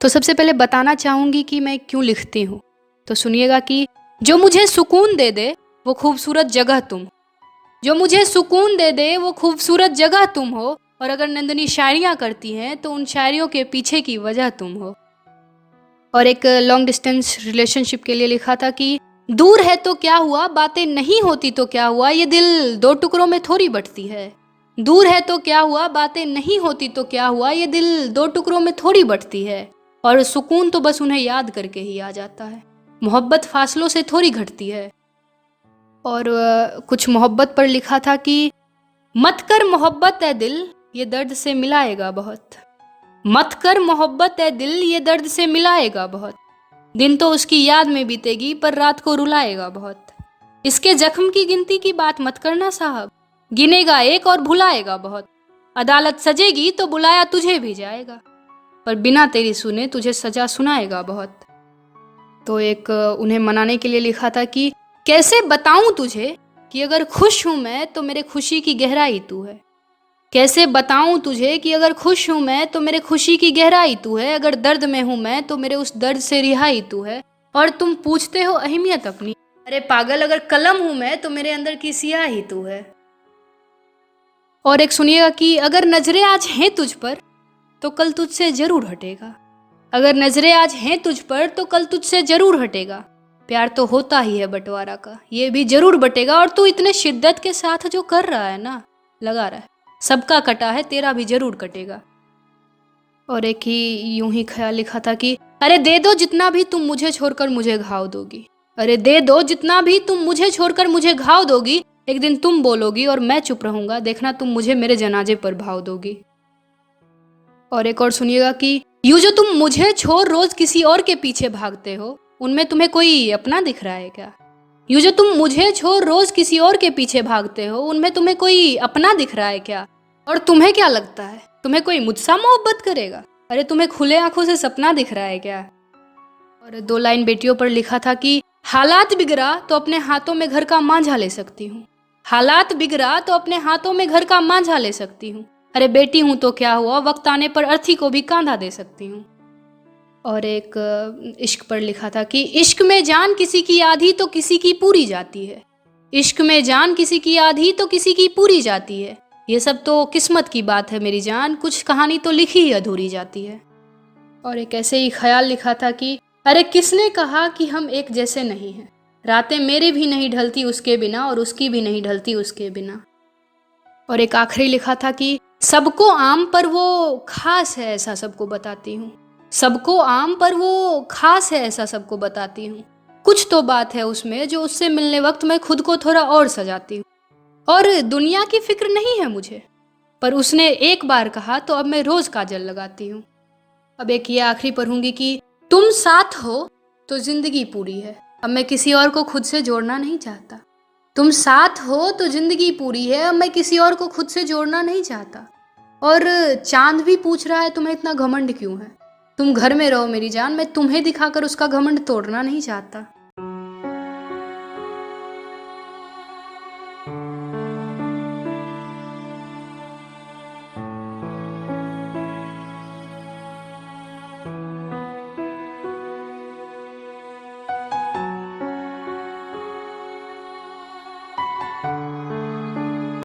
तो सबसे पहले बताना चाहूँगी कि मैं क्यों लिखती हूँ। तो सुनिएगा कि जो मुझे सुकून दे दे वो खूबसूरत जगह तुम हो। जो मुझे सुकून दे दे वो खूबसूरत जगह तुम हो। और अगर नंदनी शायरियाँ करती हैं तो उन शायरियों के पीछे की वजह तुम हो। और एक लॉन्ग डिस्टेंस रिलेशनशिप के लिए लिखा था कि दूर है तो क्या हुआ, बातें नहीं होती तो क्या हुआ, ये दिल दो टुकड़ों में थोड़ी बंटती है। दूर है तो क्या हुआ, बातें नहीं होती तो क्या हुआ, ये दिल दो टुकड़ों में थोड़ी बंटती है। और सुकून तो बस उन्हें याद करके ही आ जाता है। मोहब्बत फासलों से थोड़ी घटती है। और कुछ मोहब्बत पर लिखा था कि मत कर मोहब्बत ए दिल, ये दर्द से मिलाएगा बहुत। मत कर मोहब्बत ए दिल, ये दर्द से मिलाएगा बहुत। दिन तो उसकी याद में बीतेगी पर रात को रुलाएगा बहुत। इसके जख्म की गिनती की बात मत करना साहब, गिनेगा एक और भुलाएगा बहुत। अदालत सजेगी तो बुलाया तुझे भी जाएगा, पर बिना तेरी सुने तुझे सजा सुनाएगा बहुत। तो एक उन्हें मनाने के लिए लिखा था कि कैसे बताऊं तुझे कि अगर खुश हूं मैं तो मेरे खुशी की गहराई तू है। कैसे बताऊं तुझे कि अगर खुश हूं मैं तो मेरे खुशी की गहराई तू है। अगर दर्द में हूं मैं तो मेरे उस दर्द से रिहाई तू है। और तुम पूछते हो अहमियत अपनी, अरे पागल अगर कलम हूं मैं तो मेरे अंदर की सियाही तू है। और एक सुनिएगा कि अगर नजरें आज हैं तुझ पर तो कल तुझसे जरूर हटेगा। अगर नजरें आज हैं तुझ पर तो कल तुझसे जरूर हटेगा। प्यार तो होता ही है बंटवारा का, ये भी जरूर बटेगा। और तू इतने शिद्दत के साथ जो कर रहा है ना, लगा रहा है, सबका कटा है तेरा भी जरूर कटेगा। और एक ही यूं ही ख्याल लिखा था कि अरे दे दो जितना भी तुम मुझे छोड़कर मुझे घाव दोगी। अरे दे दो जितना भी तुम मुझे छोड़कर मुझे घाव दोगी। एक दिन तुम बोलोगी और मैं चुप रहूंगा, देखना तुम मुझे मेरे जनाजे पर भाव दोगी। और एक और सुनिएगा कि यूं जो तुम मुझे छोड़ रोज किसी और के पीछे भागते हो, उनमें तुम्हें कोई अपना दिख रहा है क्या? यूं जो तुम मुझे छोड़ रोज किसी और के पीछे भागते हो, उनमें तुम्हें कोई अपना दिख रहा है क्या? और तुम्हें क्या लगता है तुम्हें कोई मुझसे मोहब्बत करेगा? अरे तुम्हें खुले आंखों से सपना दिख रहा है क्या? और 2 लाइन बेटियों पर लिखा था कि हालात बिगड़ा तो अपने हाथों में घर का मांझा ले सकती हूँ। हालात बिगड़ा तो अपने हाथों में घर का मांझा ले सकती हूँ। अरे बेटी हूं तो क्या हुआ, वक्त आने पर अर्थी को भी कांधा दे सकती हूँ। और एक इश्क पर लिखा था कि इश्क में जान किसी की आधी तो किसी की पूरी जाती है। इश्क में जान किसी की आधी तो किसी की पूरी जाती है। ये सब तो किस्मत की बात है मेरी जान, कुछ कहानी तो लिखी ही अधूरी जाती है। और एक ऐसे ही ख्याल लिखा था कि अरे किसने कहा कि हम एक जैसे नहीं हैं। रातें मेरी भी नहीं ढलती उसके बिना और उसकी भी नहीं ढलती उसके बिना। और एक आखिरी लिखा था कि सबको आम पर वो खास है ऐसा सबको बताती हूँ। सबको आम पर वो खास है ऐसा सबको बताती हूँ। कुछ तो बात है उसमें जो उससे मिलने वक्त मैं खुद को थोड़ा और सजाती हूँ। और दुनिया की फिक्र नहीं है मुझे, पर उसने एक बार कहा तो अब मैं रोज काजल लगाती हूँ। अब एक ये आखिरी पढ़ूंगी कि तुम साथ हो तो जिंदगी पूरी है, अब मैं किसी और को खुद से जोड़ना नहीं चाहता। तुम साथ हो तो जिंदगी पूरी है, अब मैं किसी और को खुद से जोड़ना नहीं चाहता। और चांद भी पूछ रहा है तुम्हें इतना घमंड क्यों है। तुम घर में रहो मेरी जान, मैं तुम्हें दिखाकर उसका घमंड तोड़ना नहीं चाहता।